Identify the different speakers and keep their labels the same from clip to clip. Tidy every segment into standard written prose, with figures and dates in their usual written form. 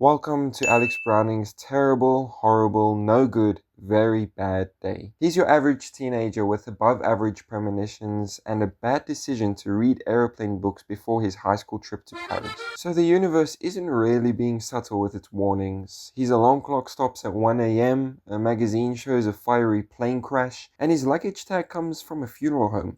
Speaker 1: Welcome to Alex Browning's terrible, horrible, no good, very bad day. He's your average teenager with above average premonitions and a bad decision to read aeroplane books before his high school trip to Paris. So the universe isn't really being subtle with its warnings. His alarm clock stops at 1 a.m., a magazine shows a fiery plane crash, and his luggage tag comes from a funeral home.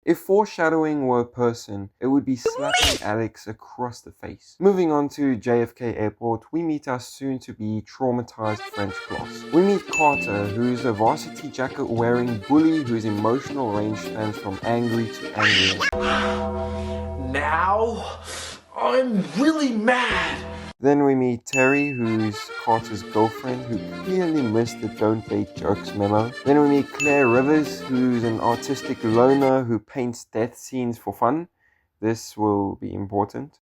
Speaker 1: If foreshadowing were a person, it would be slapping Alex across the face. Moving on to JFK Airport, we meet our soon-to-be traumatized French class. We meet Carter, who's a varsity jacket-wearing bully whose emotional range spans from angry to angry.
Speaker 2: Now, I'm really mad.
Speaker 1: Then we meet Terry, who's Carter's girlfriend, who clearly missed the don't date jokes memo. Then we meet Claire Rivers, who's an artistic loner who paints death scenes for fun. This will be important.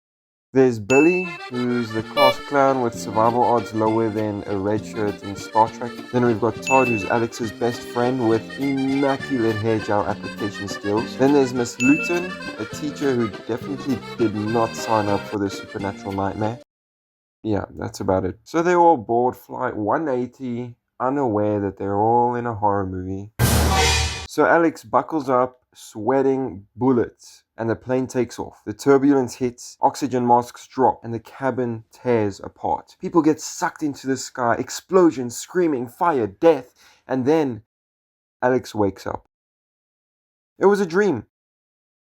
Speaker 1: There's Billy, who's the class clown with survival odds lower than a red shirt in Star Trek. Then we've got Todd, who's Alex's best friend with immaculate hair gel application skills. Then there's Miss Luton, a teacher who definitely did not sign up for the supernatural nightmare. Yeah, that's about it. So they're all board flight 180, unaware that they're all in a horror movie. So Alex buckles up, sweating bullets, and the plane takes off. The turbulence hits, oxygen masks drop, and the cabin tears apart. People get sucked into the sky, explosions, screaming, fire, death, and then Alex wakes up. It was a dream.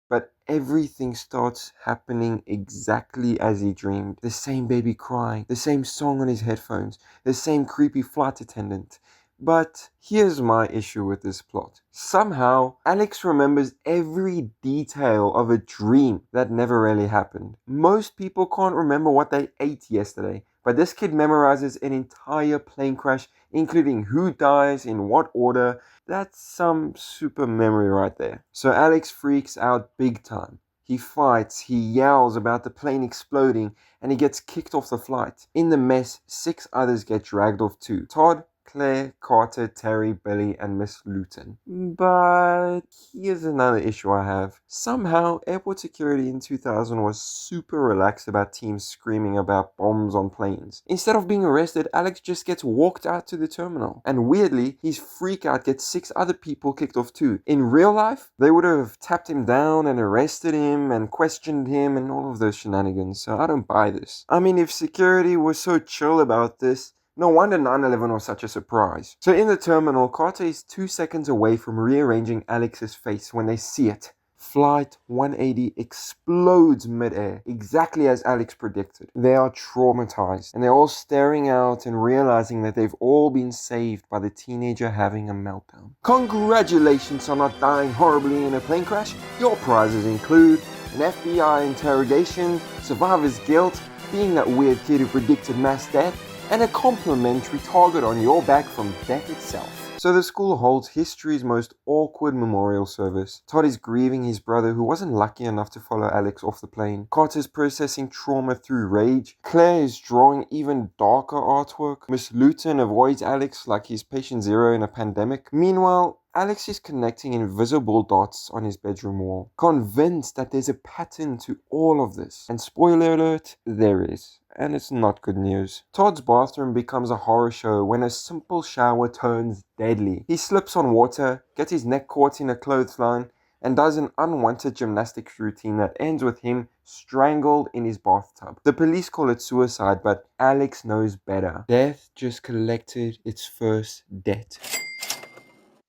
Speaker 1: But everything starts happening exactly as he dreamed. The same baby crying, the same song on his headphones, the same creepy flight attendant. But here's my issue with this plot. Somehow, Alex remembers every detail of a dream that never really happened. Most people can't remember what they ate yesterday, but this kid memorizes an entire plane crash, including who dies, in what order. That's some super memory right there. So Alex freaks out big time. He fights, he yells about the plane exploding, and he gets kicked off the flight. In the mess, 6 others get dragged off too. Todd, Claire, Carter, Terry, Billy, and Miss Luton. But here's another issue I have. Somehow, airport security in 2000 was super relaxed about teams screaming about bombs on planes. Instead of being arrested, Alex just gets walked out to the terminal. And weirdly, his freak out gets 6 other people kicked off too. In real life, they would have tapped him down and arrested him and questioned him and all of those shenanigans. So I don't buy this. I mean, if security was so chill about this, no wonder 9/11 was such a surprise. So in the terminal, Carter is 2 seconds away from rearranging Alex's face when they see it. Flight 180 explodes midair, exactly as Alex predicted. They are traumatized, and they're all staring out and realizing that they've all been saved by the teenager having a meltdown. Congratulations on not dying horribly in a plane crash. Your prizes include an FBI interrogation, survivor's guilt, being that weird kid who predicted mass death, and a complimentary target on your back from death itself. So the school holds history's most awkward memorial service. Todd is grieving his brother who wasn't lucky enough to follow Alex off the plane. Carter's processing trauma through rage. Claire is drawing even darker artwork. Miss Luton avoids Alex like he's patient zero in a pandemic. Meanwhile, Alex is connecting invisible dots on his bedroom wall, convinced that there's a pattern to all of this. And spoiler alert, there is. And it's not good news. Todd's bathroom becomes a horror show when a simple shower turns deadly. He slips on water, gets his neck caught in a clothesline, and does an unwanted gymnastics routine that ends with him strangled in his bathtub. The police call it suicide, but Alex knows better. Death just collected its first debt.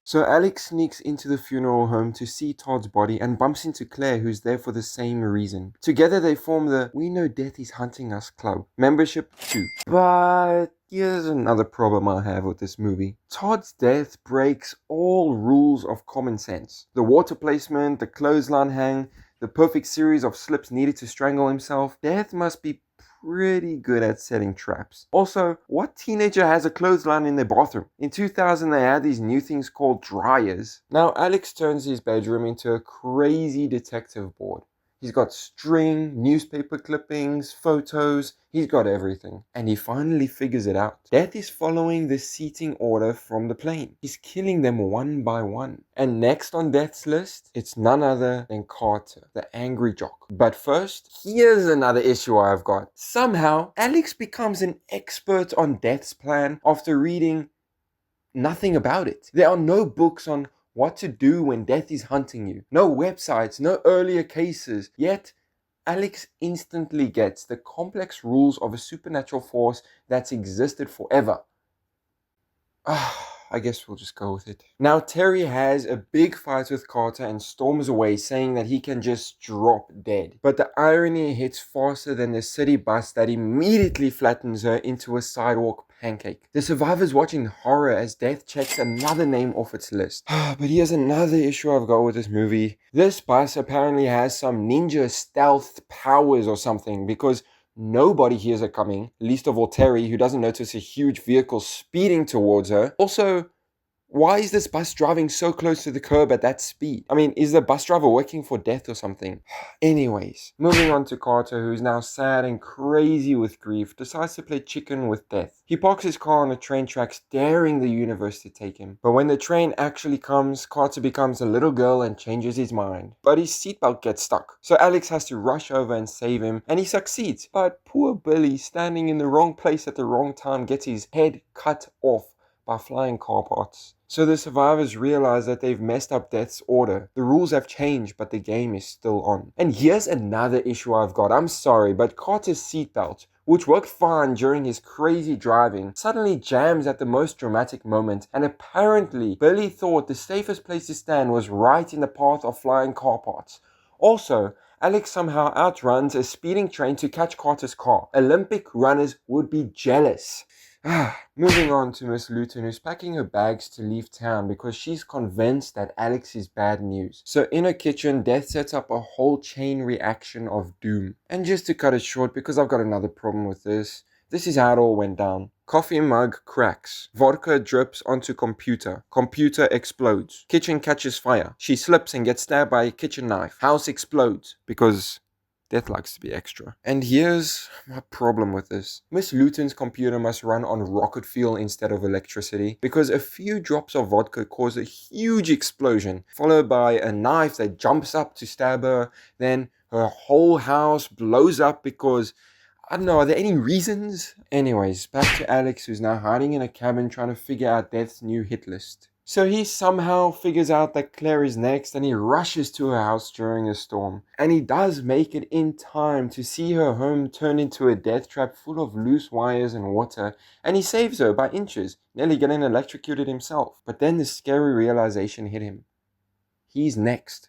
Speaker 1: So Alex sneaks into the funeral home to see Todd's body and bumps into Claire, who's there for the same reason. Together they form the We Know Death is Hunting Us Club. Membership 2. But here's another problem I have with this movie. Todd's death breaks all rules of common sense. The water placement, the clothesline hang, the perfect series of slips needed to strangle himself. Death must be pretty good at setting traps. Also, what teenager has a clothesline in their bathroom? In 2000 they had these new things called dryers. Now Alex turns his bedroom into a crazy detective board. He's got string, newspaper clippings, photos. He's got everything. And he finally figures it out. Death is following the seating order from the plane. He's killing them one by one. And next on Death's list, it's none other than Carter, the angry jock. But first, here's another issue I've got. Somehow, Alex becomes an expert on Death's plan after reading nothing about it. There are no books on what to do when death is hunting you. No websites, no earlier cases. Yet, Alex instantly gets the complex rules of a supernatural force that's existed forever. I guess we'll just go with it. Now, Terry has a big fight with Carter and storms away, saying that he can just drop dead. But the irony hits faster than the city bus that immediately flattens her into a sidewalk pancake. The survivors watch in horror as death checks another name off its list. But here's another issue I've got with this movie. This bus apparently has some ninja stealth powers or something, because nobody hears her coming, least of all Terry, who doesn't notice a huge vehicle speeding towards her. Also, why is this bus driving so close to the curb at that speed? I mean, is the bus driver working for death or something? Anyways, moving on to Carter, who's now sad and crazy with grief, decides to play chicken with death. He parks his car on the train tracks, daring the universe to take him. But when the train actually comes, Carter becomes a little girl and changes his mind. But his seatbelt gets stuck, so Alex has to rush over and save him, and he succeeds. But poor Billy, standing in the wrong place at the wrong time, gets his head cut off by flying car parts. So the survivors realize that they've messed up Death's order. The rules have changed, but the game is still on. And here's another issue I've got. I'm sorry, but Carter's seatbelt, which worked fine during his crazy driving, suddenly jams at the most dramatic moment, and apparently Billy thought the safest place to stand was right in the path of flying car parts. Also, Alex somehow outruns a speeding train to catch Carter's car. Olympic runners would be jealous. Moving on to Miss Luton, who's packing her bags to leave town because she's convinced that Alex is bad news. So in her kitchen, Death sets up a whole chain reaction of doom. And just to cut it short, because I've got another problem with this is how it all went down. Coffee mug cracks. Vodka drips onto computer. Computer explodes. Kitchen catches fire. She slips and gets stabbed by a kitchen knife. House explodes because Death likes to be extra. And here's my problem with this. Miss Luton's computer must run on rocket fuel instead of electricity, because a few drops of vodka cause a huge explosion, followed by a knife that jumps up to stab her. Then her whole house blows up because, I don't know, are there any reasons? Anyways, back to Alex, who's now hiding in a cabin trying to figure out Death's new hit list. So he somehow figures out that Claire is next, and he rushes to her house during a storm. And he does make it in time to see her home turn into a death trap full of loose wires and water, and he saves her by inches, nearly getting electrocuted himself. But then the scary realization hit him. He's next.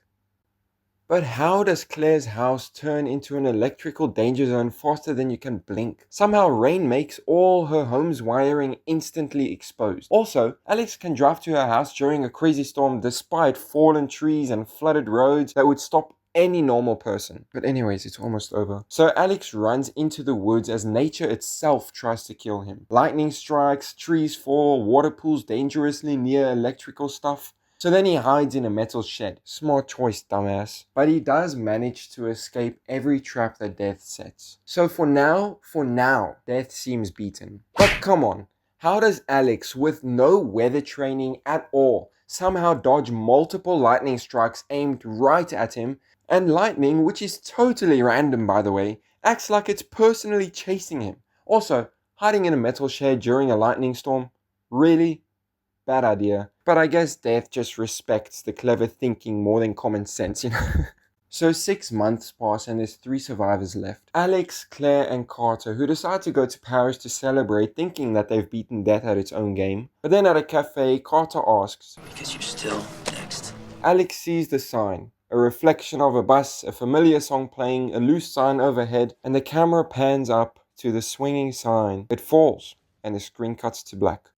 Speaker 1: But how does Claire's house turn into an electrical danger zone faster than you can blink? Somehow rain makes all her home's wiring instantly exposed. Also, Alex can drive to her house during a crazy storm despite fallen trees and flooded roads that would stop any normal person. But anyways, it's almost over. So Alex runs into the woods as nature itself tries to kill him. Lightning strikes, trees fall, water pools dangerously near electrical stuff. So then he hides in a metal shed. Smart choice, dumbass. But he does manage to escape every trap that Death sets. So for now, Death seems beaten. But come on, how does Alex, with no weather training at all, somehow dodge multiple lightning strikes aimed right at him? And lightning, which is totally random by the way, acts like it's personally chasing him. Also, hiding in a metal shed during a lightning storm? Really? Bad idea. But I guess Death just respects the clever thinking more than common sense, you know. So 6 months pass and there's 3 survivors left. Alex, Claire and Carter, who decide to go to Paris to celebrate, thinking that they've beaten Death at its own game. But then at a cafe, Carter asks,
Speaker 3: "Because you're still next."
Speaker 1: Alex sees the sign. A reflection of a bus, a familiar song playing, a loose sign overhead, and the camera pans up to the swinging sign. It falls, and the screen cuts to black.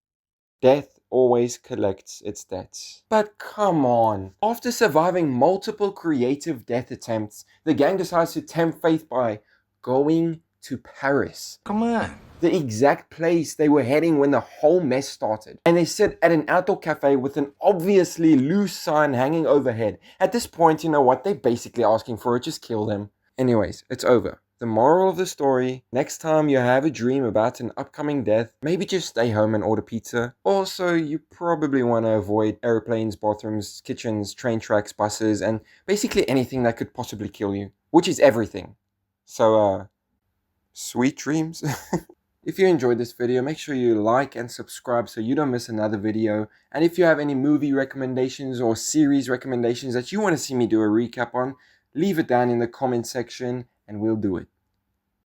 Speaker 1: Death always collects its debts. But come on. After surviving multiple creative death attempts, the gang decides to tempt fate by going to Paris.
Speaker 3: Come on.
Speaker 1: the exact place they were heading when the whole mess started. And they sit at an outdoor cafe with an obviously loose sign hanging overhead. At this point, you know what? They're basically asking for it. Just kill them. Anyways, it's over. The moral of the story, next time you have a dream about an upcoming death, maybe just stay home and order pizza. Also, you probably want to avoid airplanes, bathrooms, kitchens, train tracks, buses, and basically anything that could possibly kill you, which is everything. So, sweet dreams. If you enjoyed this video, make sure you like and subscribe so you don't miss another video. And if you have any movie recommendations or series recommendations that you want to see me do a recap on, leave it down in the comment section and we'll do it.